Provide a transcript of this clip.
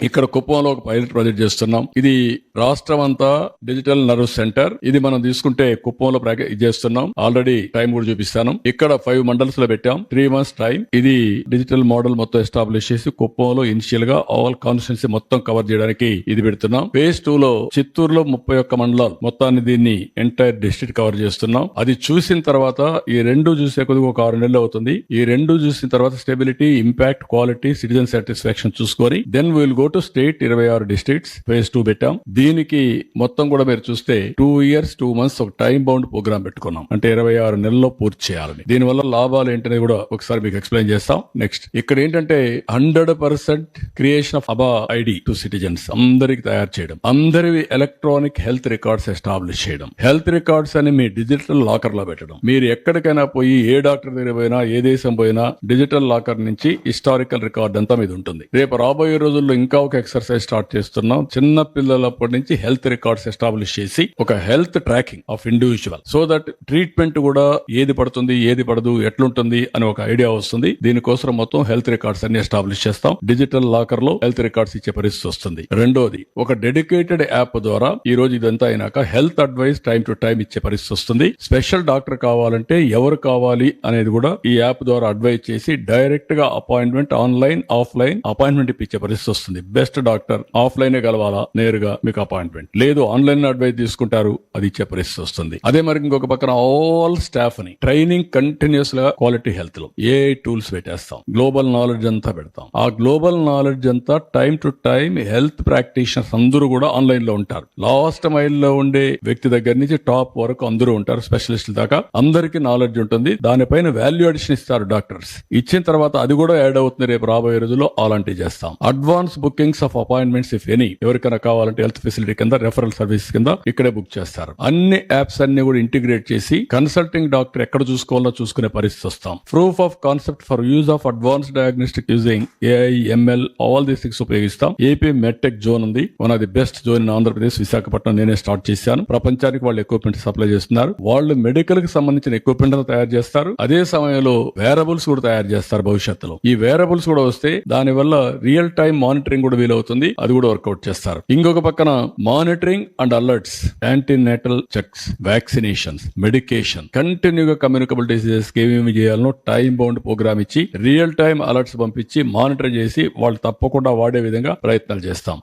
ఇక్కడ కుప్పంలో ఒక పైలట్ ప్రాజెక్ట్ చేస్తున్నాం. ఇది రాష్ట్రం అంతా డిజిటల్ నర్వ్ సెంటర్. ఇది మనం తీసుకుంటే కుప్పంలో చేస్తున్నాం. ఆల్రెడీ టైం కూడా చూపిస్తాను. ఇక్కడ 5 మండల్స్ లో పెట్టాం. 3 months టైం. ఇది డిజిటల్ మోడల్ మొత్తం ఎస్టాబ్లిష్ చేసి కుప్పంలో ఇనిషియల్ గా ఆల్ కాన్స్టిట్యున్సీ మొత్తం కవర్ చేయడానికి ఇది పెడుతున్నాం. ఫేజ్ 2 లో చిత్తూరులో 31 మండలాలు మొత్తాన్ని దీన్ని ఎంటైర్ డిస్ట్రిక్ట్ కవర్ చేస్తున్నాం. అది చూసిన తర్వాత ఈ రెండు చూసే కొద్దిగా ఒక 6 నెలలు అవుతుంది. ఈ రెండు చూసిన తర్వాత stability, impact, quality, citizen satisfaction చూసుకొని then will go to state 26 districts phase 2 పెట్టాం. దీనికి మొత్తం కూడా మీరు చూస్తే 2 years 2 months ఒక టైం బౌండ్ ప్రోగ్రామ్ పెట్టుకున్నాం. అంటే 26 నెలల్లో పూర్తి చేయాలని. దీనివల్ల లాభాలు ఏంటనేది కూడా ఒకసారి మీకు ఎక్స్ప్లెయిన్ చేస్తాం. నెక్స్ట్ ఇక్కడ ఏంటంటే 100% క్రియేషన్ ఆఫ్ అబా ఐడి టు సిటిజన్స్ అందరికి తయారు చేయడం, అందరి ఎలక్ట్రానిక్ హెల్త్ రికార్డ్స్ ఎస్టాబ్లిష్ చేయడం, హెల్త్ రికార్డ్స్ అని మీ డిజిటల్ లాకర్ లో పెట్టడం. మీరు ఎక్కడికైనా పోయి ఏ డాక్టర్ దగ్గర పోయినా, ఏ దేశం పోయినా డిజిటల్ లాకర్ నుంచి హిస్టారికల్ రికార్డ్ అంతా మీద ఉంటుంది. రేపు రాబోయే రోజుల్లో ఇంకా ఒక ఎక్సర్సైజ్ స్టార్ట్ చేస్తున్నాం. చిన్న పిల్లలప్పటి నుంచి హెల్త్ రికార్డ్స్ ఎస్టాబ్లిష్ చేసి ఒక health tracking of individual, so that treatment కూడా ఏది పడుతుంది, ఏది పడదు, ఎట్లుంటుంది అని ఒక ఐడియా వస్తుంది. దీనికోసం మొత్తం హెల్త్ రికార్డ్స్ అన్ని ఎస్టాబ్లిష్ చేస్తాం. డిజిటల్ లాకర్ లో హెల్త్ రికార్డ్స్ ఇచ్చే పరిస్థితి వస్తుంది. రెండోది ఒక డెడికేటెడ్ యాప్ ద్వారా ఈ రోజు ఇదంతా అయినాక health advice time to time ఇచ్చే పరిస్థితి వస్తుంది. స్పెషల్ డాక్టర్ కావాలంటే ఎవరు కావాలి అనేది కూడా ఈ యాప్ ద్వారా అడ్వైజ్ చేసి డైరెక్ట్ గా అపాయింట్మెంట్ ఆన్లైన్, ఆఫ్లైన్ అపాయింట్మెంట్ ఇప్పించే పరిస్థితి వస్తుంది. బెస్ట్ డాక్టర్ ఆఫ్లైన్ కలవాలా, నేరుగా మీకు అపాయింట్మెంట్ లేదు, ఆన్లైన్ అడ్వైస్ తీసుకుంటారు, అది ఇచ్చే పరిస్థితి వస్తుంది. అదే మరి ఇంకొక పక్కన ఆల్ స్టాఫ్ ని ట్రైనింగ్ కంటిన్యూస్ గా క్వాలిటీ హెల్త్ లో ఏఐ టూల్స్ పెట్టేస్తాం. గ్లోబల్ నాలెడ్జ్ అంతా పెడతాం. ఆ గ్లోబల్ నాలెడ్జ్ అంతా time to time health practitioners అందరూ కూడా ఆన్లైన్ లో ఉంటారు. లాస్ట్ మైల్ లో ఉండే వ్యక్తి దగ్గర నుంచి టాప్ వరకు అందరూ ఉంటారు. స్పెషలిస్టుల దాకా అందరికీ నాలెడ్జ్ ఉంటుంది. దానిపైన వాల్యూ అడిషన్ ఇస్తారు డాక్టర్స్. ఇచ్చిన తర్వాత అది కూడా యాడ్ అవుతుంది. రేపు రాబోయే రోజుల్లో అలాంటివి చేస్తాం. Advance bookings of appointments if any, ఎవరికైనా కావాలంటే హెల్త్ ఫెసిలిటీ కింద, రెఫరల్ సర్వీస్ కింద ఇక్కడే బుక్ చేస్తారు. అన్ని యాప్స్ అన్ని కూడా ఇంటిగ్రేట్ చేసి కన్సల్టింగ్ డాక్టర్ ఎక్కడ చూసుకోవాలో చూసుకునే పరిస్థితి వస్తాం. Proof of concept for use of advance diagnostic using AI, ML all these things ఉపయోగిస్తాం. ఏపీ మెడ్టెక్ జోన్ ఉంది. One of the best zone in Andhra Pradesh, Visakhapatnam నేనే స్టార్ట్ చేశాను. ప్రపంచానికి వాళ్ళు ఎక్విప్మెంట్ సప్లై చేస్తున్నారు. వాళ్ళు మెడికల్ కి సంబంధించిన ఎక్విప్మెంట్ తయారు చేస్తారు. అదే సమయంలో వేరబుల్స్ కూడా తయారు చేస్తారు భవిష్యత్తులో. ఈ వేరబుల్స్ కూడా వస్తే దాని వల్ల రియల్ టైం మానిటరింగ్ కూడా వీలవుతుంది. అది కూడా వర్కౌట్ చేస్తారు. ఇంకొక పక్కన monitoring and alerts, antenatal checks, vaccinations, medication, కంటిన్యూగా కమ్యూనికబుల్ డిసీజెస్ ఏమేమి చేయాలనో టైం బౌండ్ ప్రోగ్రామ్ ఇచ్చి రియల్ టైం అలర్ట్స్ పంపించి మానిటర్ చేసి వాళ్ళు తప్పకుండా వాడే విధంగా ప్రయత్నాలు చేస్తాం.